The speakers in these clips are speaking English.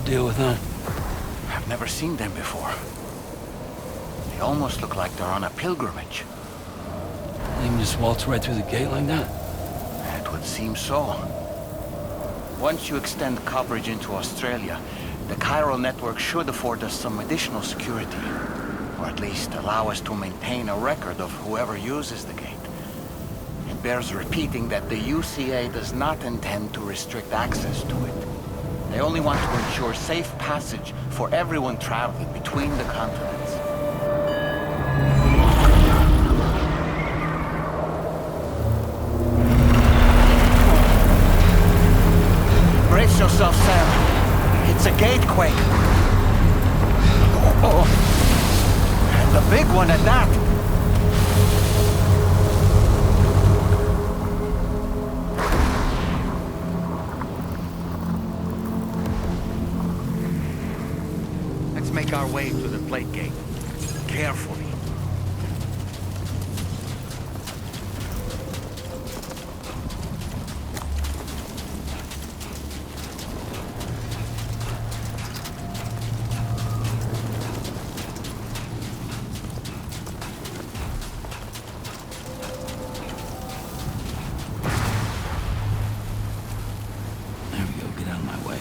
Deal with them. I've never seen them before. They almost look like they're on a pilgrimage. They can just waltz right through the gate like that? It would seem so. Once you extend coverage into Australia, the chiral network should afford us some additional security. Or at least allow us to maintain a record of whoever uses the gate. It bears repeating that the UCA does not intend to restrict access to it. They only want to ensure safe passage for everyone traveling between the continents. Brace yourself, Sam. It's a gatequake. Oh, and a big one at that. Make our way to the plate gate. Carefully. There we go, get out of my way.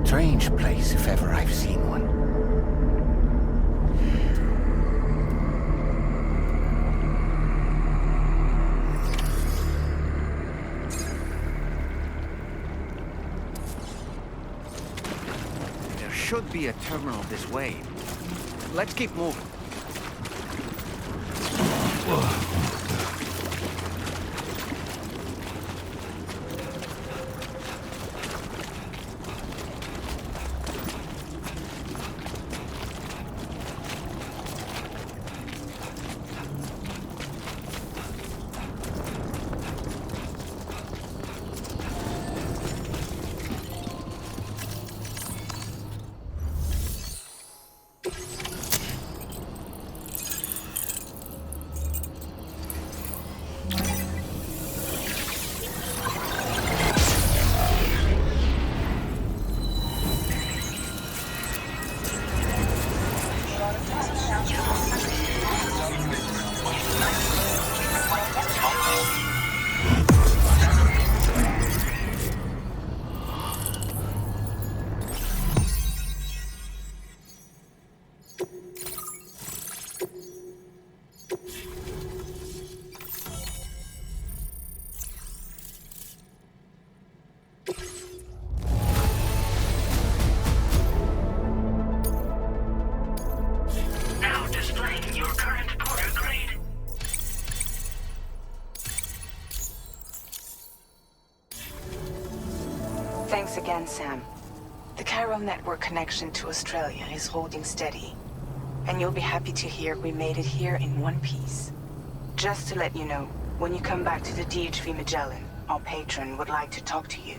Strange place, if ever I've seen one. There should be a terminal this way. Let's keep moving. Whoa. your current portal grade. Thanks again, Sam. The chiral network connection to Australia is holding steady. And you'll be happy to hear we made it here in one piece. Just to let you know, when you come back to the DHV Magellan, our patron would like to talk to you.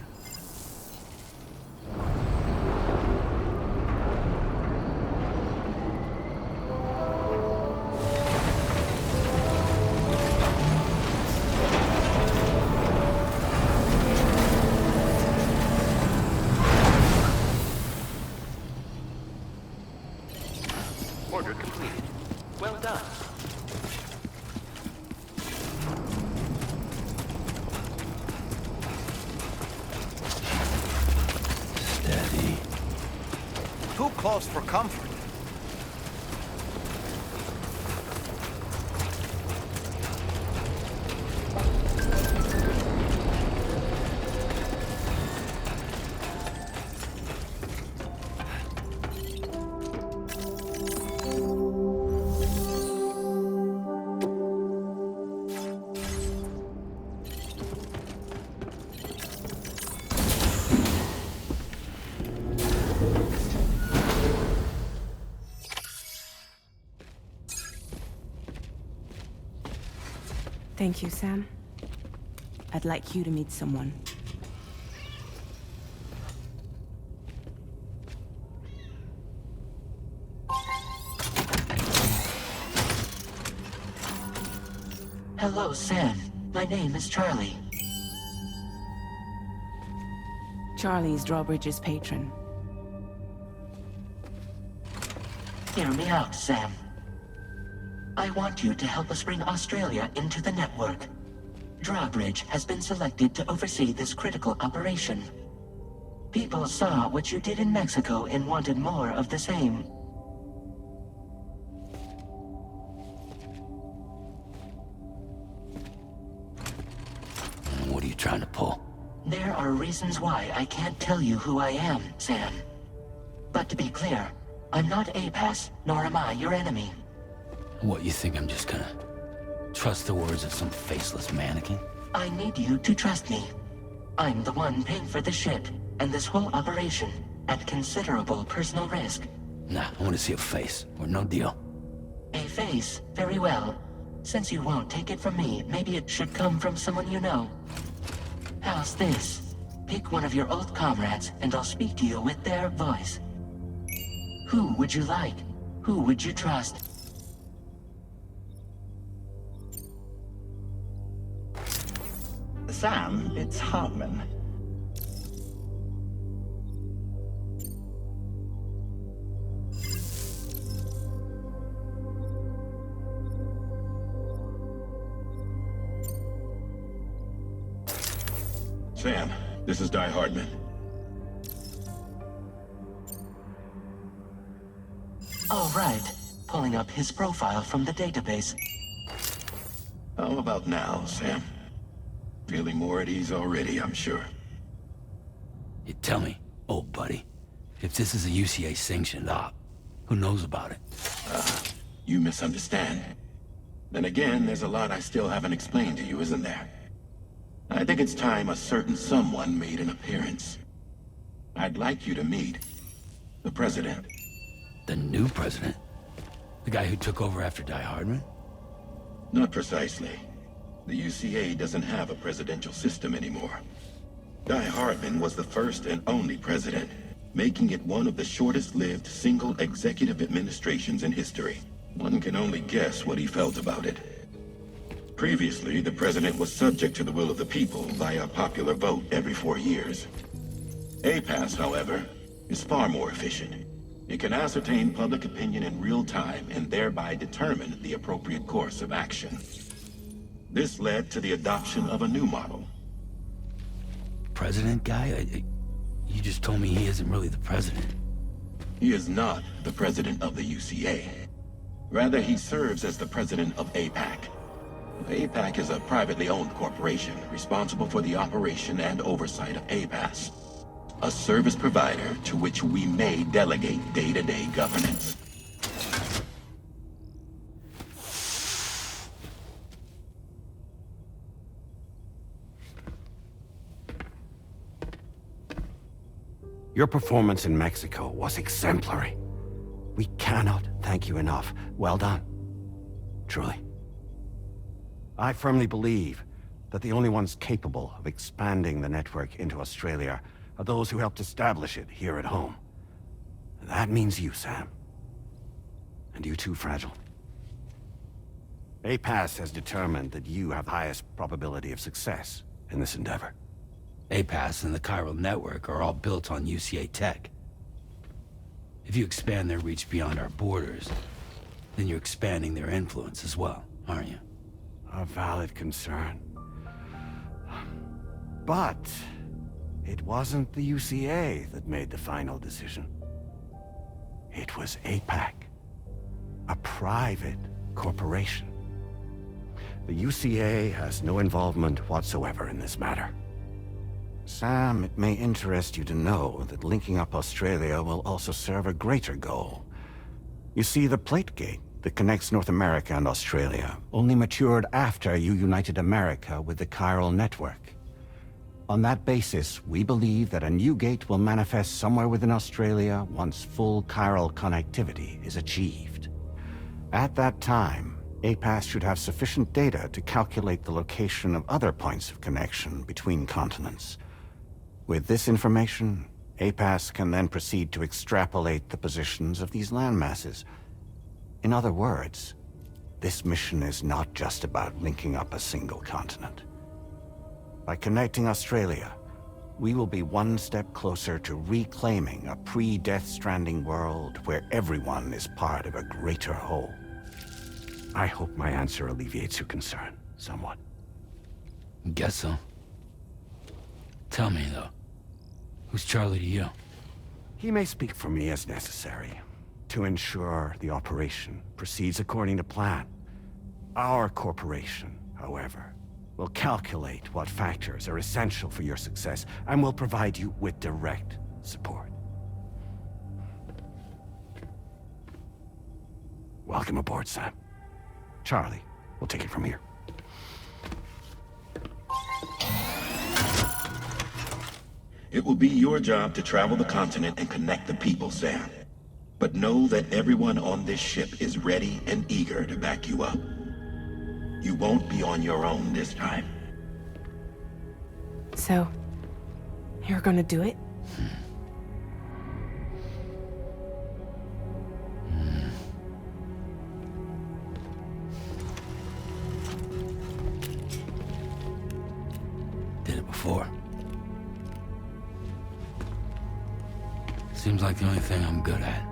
Order completed. Well done. Steady. Too close for comfort. Thank you, Sam. I'd like you to meet someone. Hello, Sam. My name is Charlie. Charlie's Drawbridge's patron. Hear me out, Sam. I want you to help us bring Australia into the network. Drawbridge has been selected to oversee this critical operation. People saw what you did in Mexico and wanted more of the same. What are you trying to pull? There are reasons why I can't tell you who I am, Sam. But to be clear, I'm not APAS, nor am I your enemy. What, you think I'm just gonna trust the words of some faceless mannequin? I need you to trust me. I'm the one paying for the ship and this whole operation at considerable personal risk. Nah, I want to see a face, or no deal. A face? Very well. Since you won't take it from me, maybe it should come from someone you know. How's this? Pick one of your old comrades, and I'll speak to you with their voice. Who would you like? Who would you trust? Sam, it's Hartman. Sam, this is Die Hardman. All right. Pulling up his profile from the database. How about now, Sam? Feeling more at ease already, I'm sure. You tell me, old buddy, if this is a UCA-sanctioned op, who knows about it? You misunderstand. Then again, there's a lot I still haven't explained to you, isn't there? I think it's time a certain someone made an appearance. I'd like you to meet the President. The new president? The guy who took over after Die Hardman? Not precisely. The UCA doesn't have a presidential system anymore. Die Hardman was the first and only president, making it one of the shortest-lived single executive administrations in history. One can only guess what he felt about it. Previously, the president was subject to the will of the people via a popular vote every 4 years. APAS, however, is far more efficient. It can ascertain public opinion in real time and thereby determine the appropriate course of action. This led to the adoption of a new model. President guy? You just told me he isn't really the president. He is not the president of the UCA. Rather, he serves as the president of APAC. APAC is a privately owned corporation responsible for the operation and oversight of APAS, a service provider to which we may delegate day-to-day governance. Your performance in Mexico was exemplary. We cannot thank you enough. Well done. Truly. I firmly believe that the only ones capable of expanding the network into Australia are those who helped establish it here at home. That means you, Sam. And you too, Fragile. APAS has determined that you have the highest probability of success in this endeavor. APAS and the chiral network are all built on UCA tech. If you expand their reach beyond our borders, then you're expanding their influence as well, aren't you? A valid concern. But it wasn't the UCA that made the final decision. It was APAC, a private corporation. The UCA has no involvement whatsoever in this matter. Sam, it may interest you to know that linking up Australia will also serve a greater goal. You see, the plate gate that connects North America and Australia only matured after you united America with the chiral network. On that basis, we believe that a new gate will manifest somewhere within Australia once full chiral connectivity is achieved. At that time, APAS should have sufficient data to calculate the location of other points of connection between continents. With this information, APAS can then proceed to extrapolate the positions of these landmasses. In other words, this mission is not just about linking up a single continent. By connecting Australia, we will be one step closer to reclaiming a pre-Death Stranding world where everyone is part of a greater whole. I hope my answer alleviates your concern somewhat. Guess so. Tell me, though, who's Charlie to you? He may speak for me as necessary to ensure the operation proceeds according to plan. Our corporation, however, will calculate what factors are essential for your success and will provide you with direct support. Welcome aboard, Sam. Charlie, we'll take it from here. It will be your job to travel the continent and connect the people, Sam. But know that everyone on this ship is ready and eager to back you up. You won't be on your own this time. So, you're gonna do it? Did it before. Seems like the only thing I'm good at.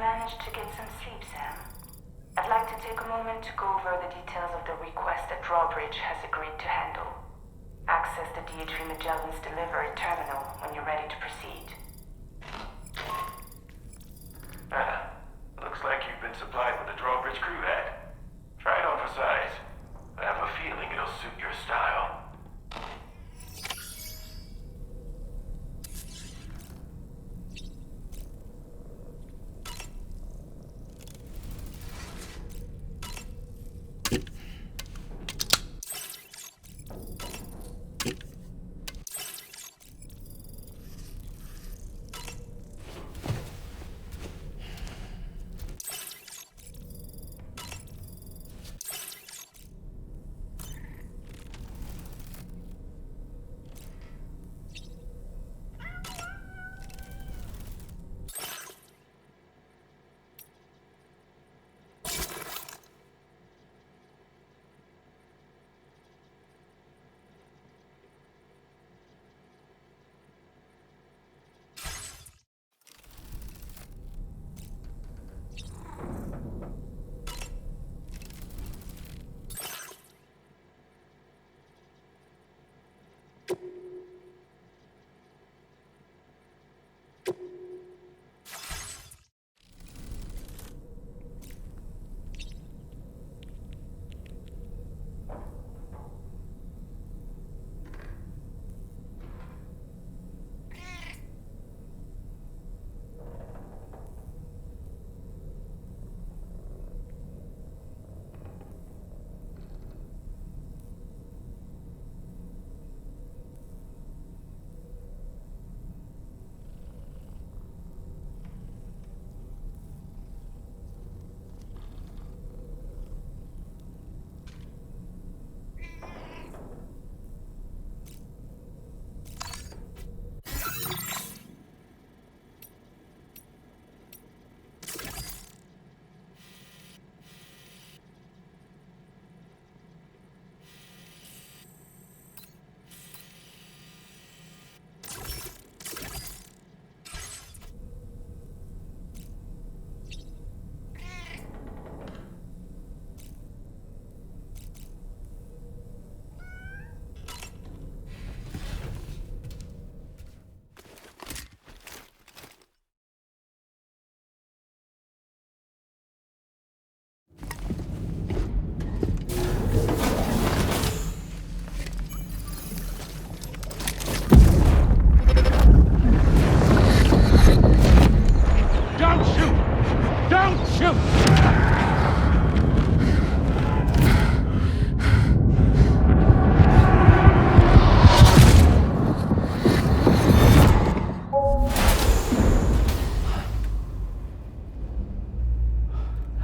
Managed to get some sleep, Sam. I'd like to take a moment to go over the details of the request that Drawbridge has agreed to handle. Access the D3 Magellan's delivery terminal when you're ready to proceed. Looks like you've been supplied with the Drawbridge crew hat. Try it on for size. I have a feeling it'll suit your style.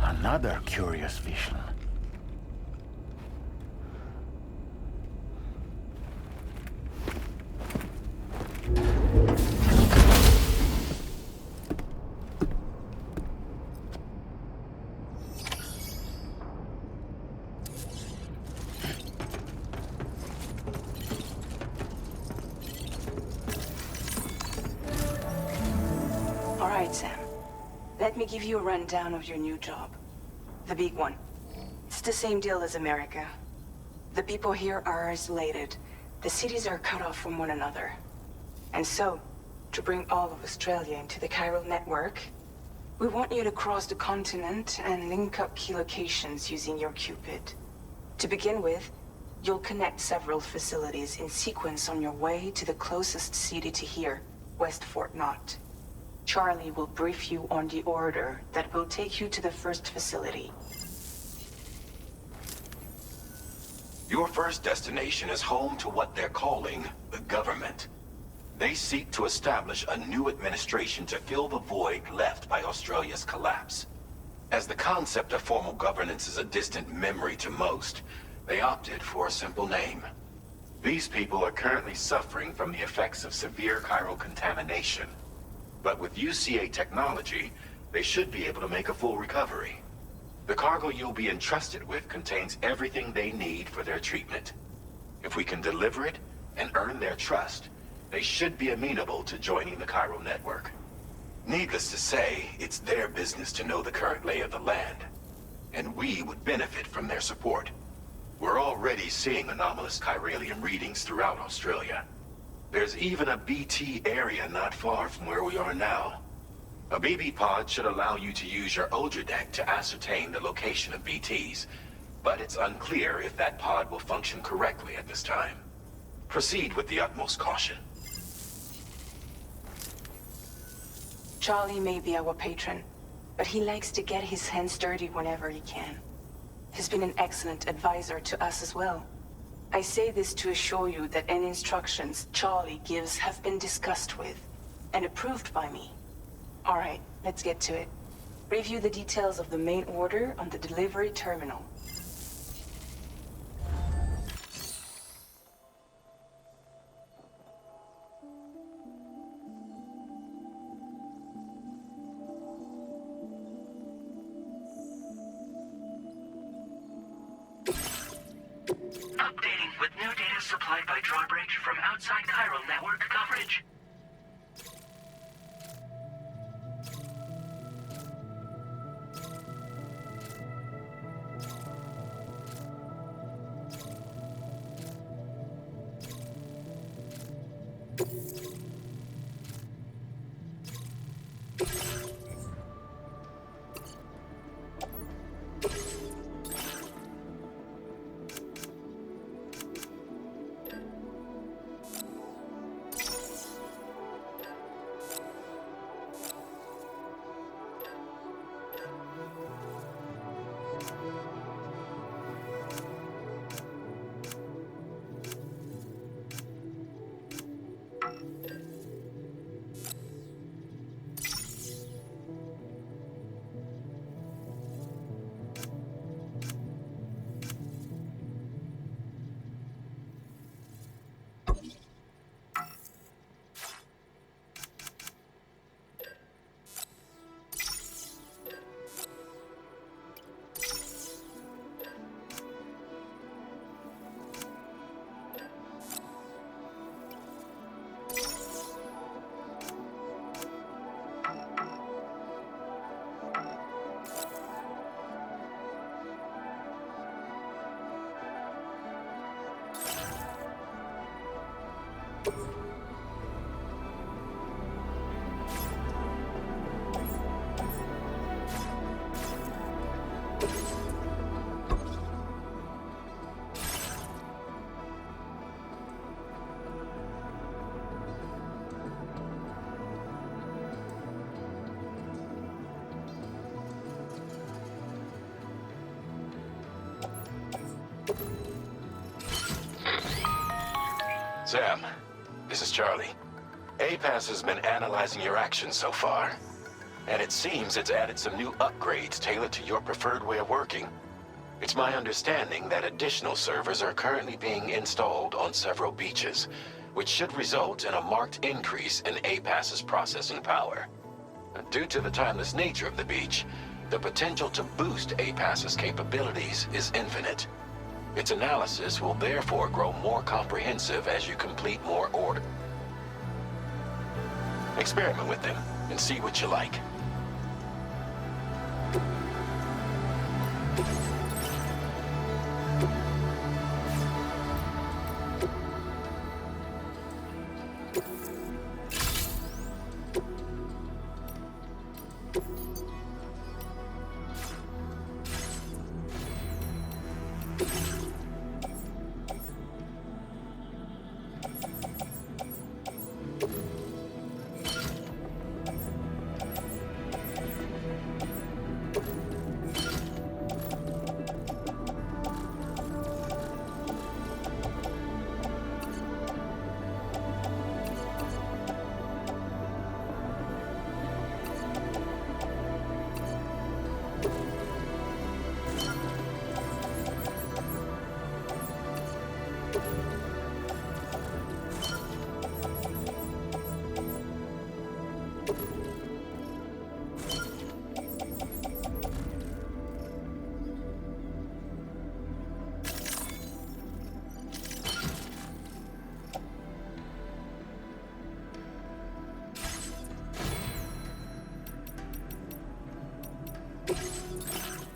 Another curious vision. All right, Sam. Let me give you a rundown of your new job. The big one. It's the same deal as America. The people here are isolated. The cities are cut off from one another. And so, to bring all of Australia into the chiral network, we want you to cross the continent and link up key locations using your Cupid. To begin with, you'll connect several facilities in sequence on your way to the closest city to here, West Fort Knott. Charlie will brief you on the order that will take you to the first facility. Your first destination is home to what they're calling the government. They seek to establish a new administration to fill the void left by Australia's collapse. As the concept of formal governance is a distant memory to most, they opted for a simple name. These people are currently suffering from the effects of severe chiral contamination. But with UCA technology, they should be able to make a full recovery. The cargo you'll be entrusted with contains everything they need for their treatment. If we can deliver it and earn their trust, they should be amenable to joining the chiral network. Needless to say, it's their business to know the current lay of the land, and we would benefit from their support. We're already seeing anomalous chiralium readings throughout Australia. There's even a BT area not far from where we are now. A BB pod should allow you to use your Ultra deck to ascertain the location of BTs, but it's unclear if that pod will function correctly at this time. Proceed with the utmost caution. Charlie may be our patron, but he likes to get his hands dirty whenever he can. He's been an excellent advisor to us as well. I say this to assure you that any instructions Charlie gives have been discussed with and approved by me. All right, let's get to it. Review the details of the main order on the delivery terminal. Updating with new data supplied by Drawbridge from outside chiral network coverage. Sam, this is Charlie. APAS has been analyzing your actions so far. And it seems it's added some new upgrades tailored to your preferred way of working. It's my understanding that additional servers are currently being installed on several beaches, which should result in a marked increase in APAS's processing power. Due to the timeless nature of the beach, the potential to boost APAS's capabilities is infinite. Its analysis will therefore grow more comprehensive as you complete more orders. Experiment with them and see what you like.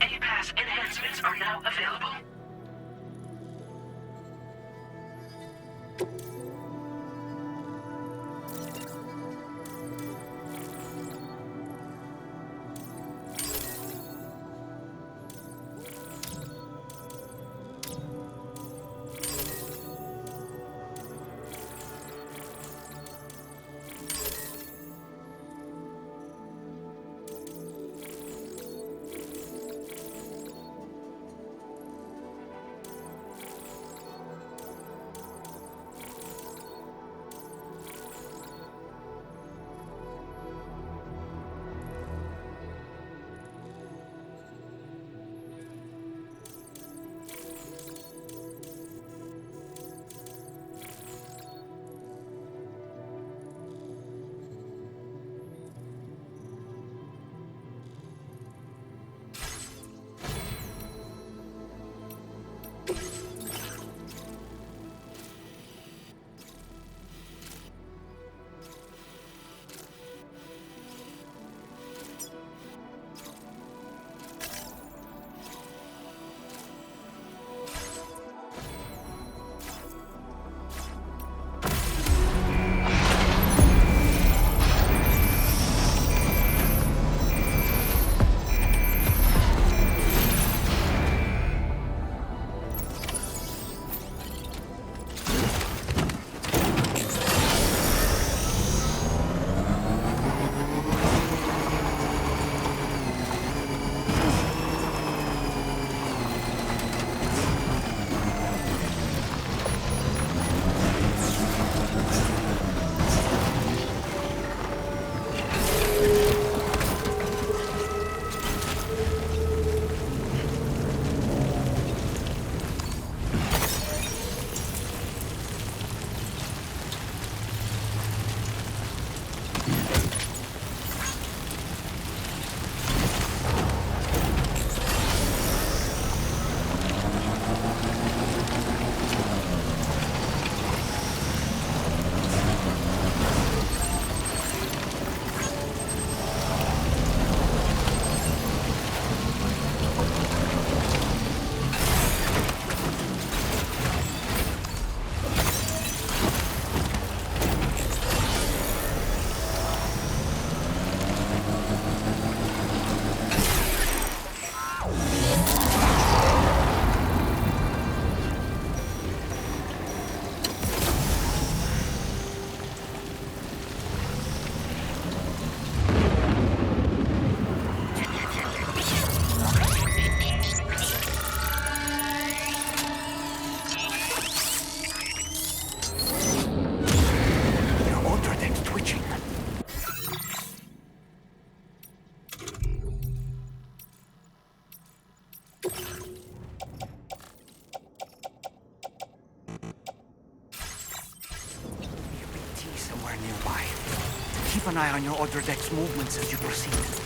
APAS enhancements are now available. nearby. Keep an eye on your other deck's movements as you proceed.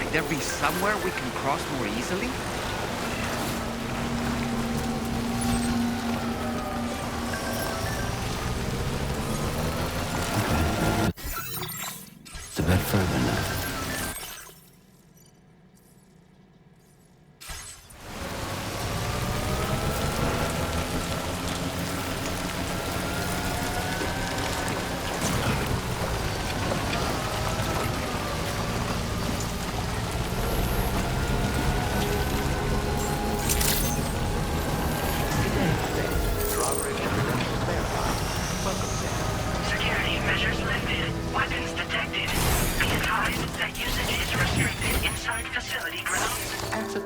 Might there be somewhere we can cross more easily? It's a bit further now. Security measures lifted. Weapons detected. Be advised that usage is restricted inside facility grounds.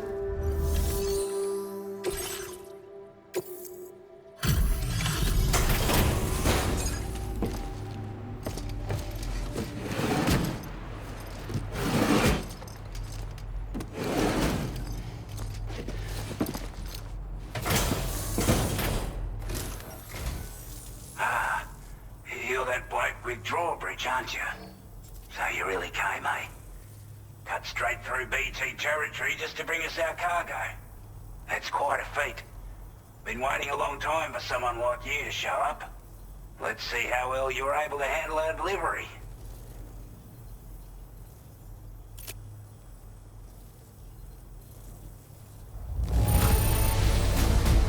You're that bloke with drawbridge, aren't you? So you really came, eh? Cut straight through BT territory just to bring us our cargo. That's quite a feat. Been waiting a long time for someone like you to show up. Let's see how well you were able to handle our delivery.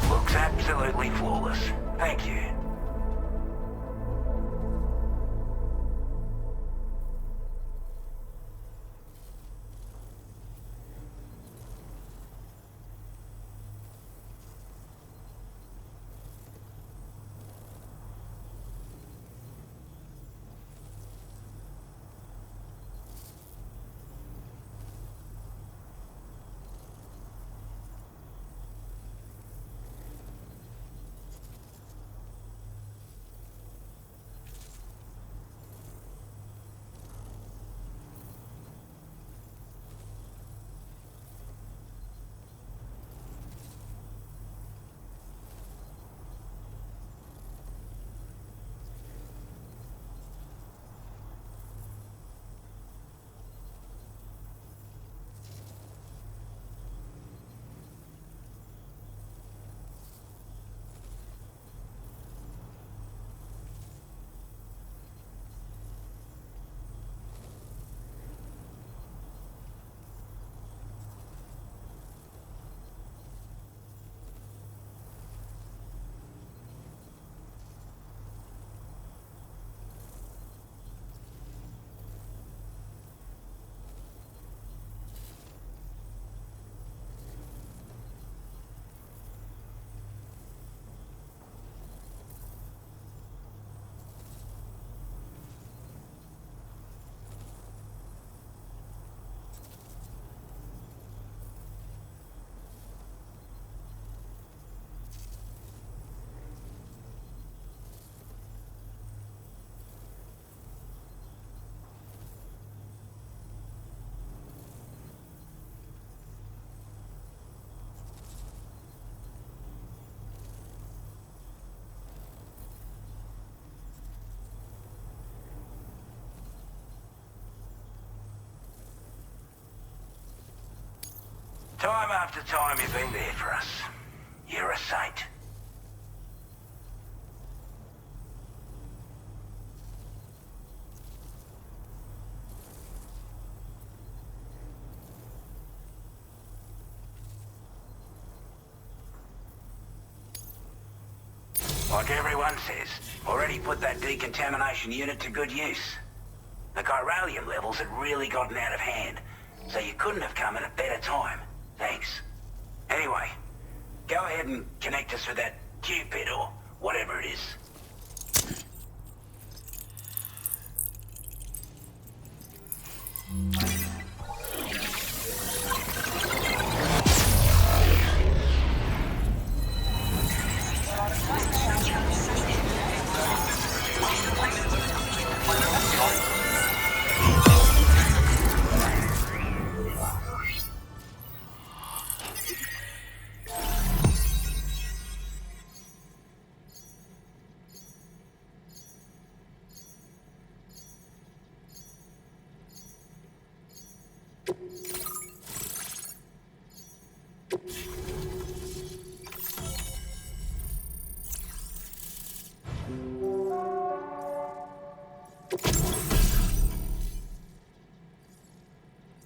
Looks absolutely flawless. Thank you. Time after time you've been there for us. You're a saint. Like everyone says, already put that decontamination unit to good use. The chiralium levels had really gotten out of hand, so you couldn't have come at a better time. Thanks. Anyway, go ahead and connect us with that Cupid or whatever it is.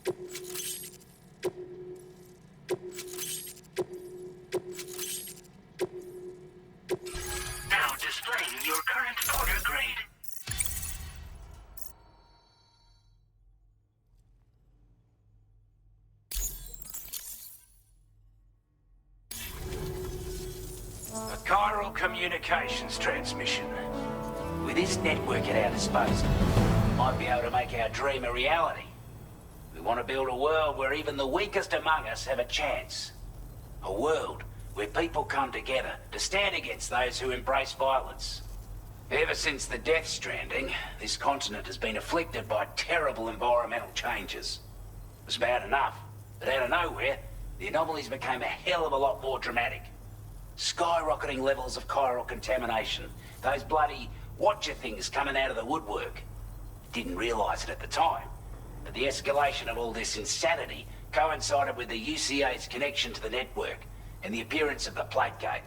Now displaying your current porter grade. A chiral communications transmission. With this network at our disposal, we might be able to make our dream a reality. We want to build a world where even the weakest among us have a chance. A world where people come together to stand against those who embrace violence. Ever since the death stranding, this continent has been afflicted by terrible environmental changes. It was bad enough, but out of nowhere, the anomalies became a hell of a lot more dramatic. Skyrocketing levels of chiral contamination. Those bloody watcher things coming out of the woodwork. Didn't realize it at the time, but the escalation of all this insanity coincided with the UCA's connection to the network and the appearance of the plate gate.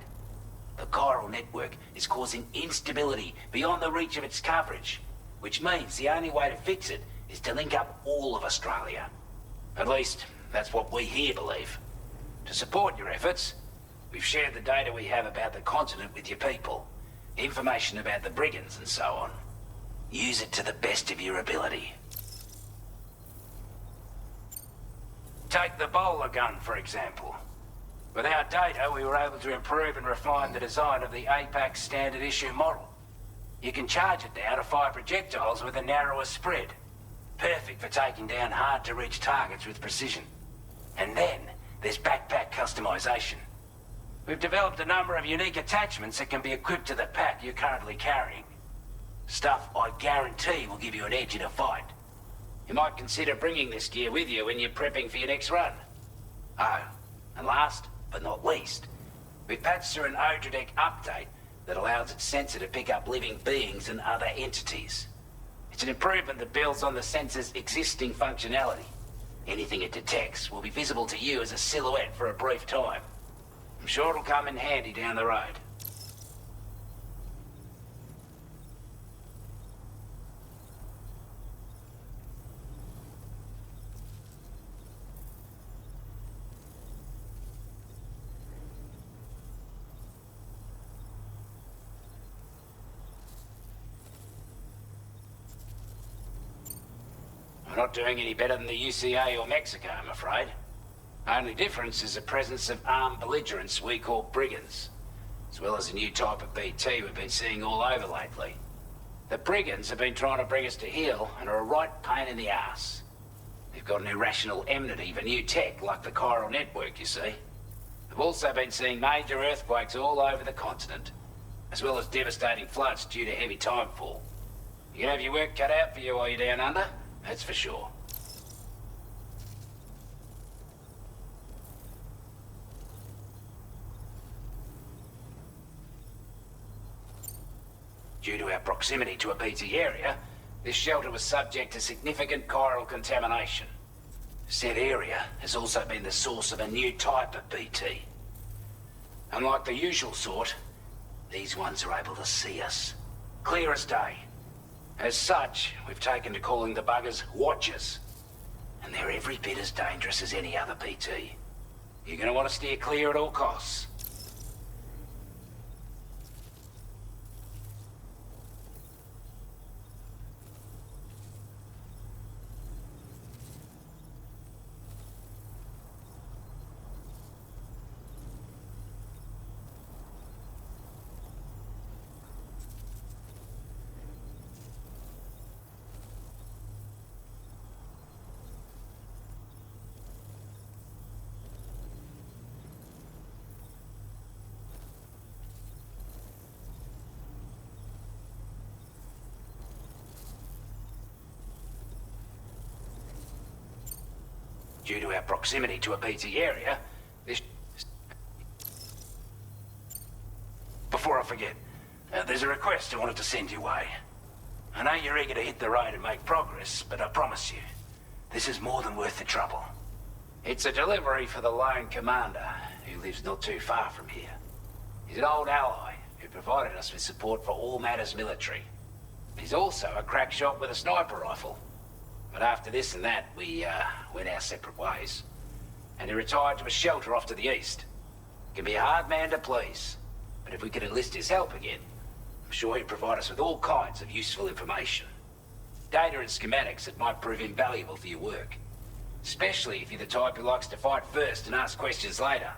The chiral network is causing instability beyond the reach of its coverage, which means the only way to fix it is to link up all of Australia. At least, that's what we here believe. To support your efforts, we've shared the data we have about the continent with your people. Information about the brigands and so on. Use it to the best of your ability. Take the bowler gun, for example. With our data, we were able to improve and refine the design of the APAC standard issue model. You can charge it now to fire projectiles with a narrower spread. Perfect for taking down hard-to-reach targets with precision. And then, there's backpack customization. We've developed a number of unique attachments that can be equipped to the pack you're currently carrying. Stuff I guarantee will give you an edge in a fight. You might consider bringing this gear with you when you're prepping for your next run. Oh, and last but not least, we've patched through an Odradek update that allows its sensor to pick up living beings and other entities. It's an improvement that builds on the sensor's existing functionality. Anything it detects will be visible to you as a silhouette for a brief time. I'm sure it'll come in handy down the road. We're not doing any better than the UCA or Mexico, I'm afraid. Only difference is the presence of armed belligerents we call brigands, as well as a new type of BT we've been seeing all over lately. The brigands have been trying to bring us to heel and are a right pain in the ass. They've got an irrational enmity for new tech like the chiral network, you see. They've also been seeing major earthquakes all over the continent, as well as devastating floods due to heavy timefall. You can have your work cut out for you while you're down under, that's for sure. Due to our proximity to a BT area, this shelter was subject to significant chiral contamination. Said area has also been the source of a new type of BT. Unlike the usual sort, these ones are able to see us. Clear as day. As such, we've taken to calling the buggers Watchers. And they're every bit as dangerous as any other BT. You're gonna want to steer clear at all costs. Due to our proximity to a BT area, this... Before I forget, there's a request I wanted to send your way. I know you're eager to hit the road and make progress, but I promise you, this is more than worth the trouble. It's a delivery for the lone commander, who lives not too far from here. He's an old ally who provided us with support for all matters military. He's also a crack shot with a sniper rifle. But after this and that, we went our separate ways. And he retired to a shelter off to the east. Can be a hard man to please, but if we could enlist his help again, I'm sure he'd provide us with all kinds of useful information. Data and schematics that might prove invaluable for your work. Especially if you're the type who likes to fight first and ask questions later.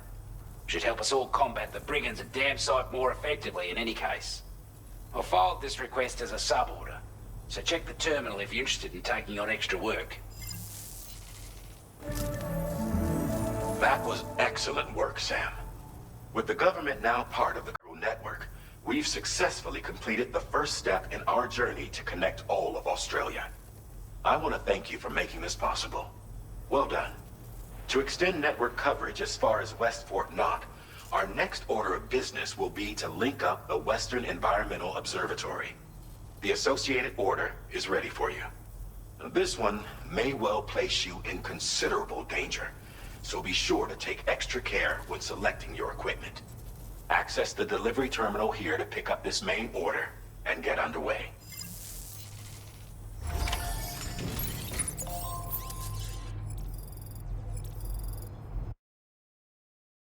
Should help us all combat the brigands a damn sight more effectively in any case. I'll filed this request as a sub-order, so check the terminal if you're interested in taking on extra work. That was excellent work, Sam. With the government now part of the crew network, we've successfully completed the first step in our journey to connect all of Australia. I want to thank you for making this possible. Well done. To extend network coverage as far as West Fort Knott, our next order of business will be to link up the Western Environmental Observatory. The associated order is ready for you. This one may well place you in considerable danger, so be sure to take extra care when selecting your equipment. Access the delivery terminal here to pick up this main order and get underway.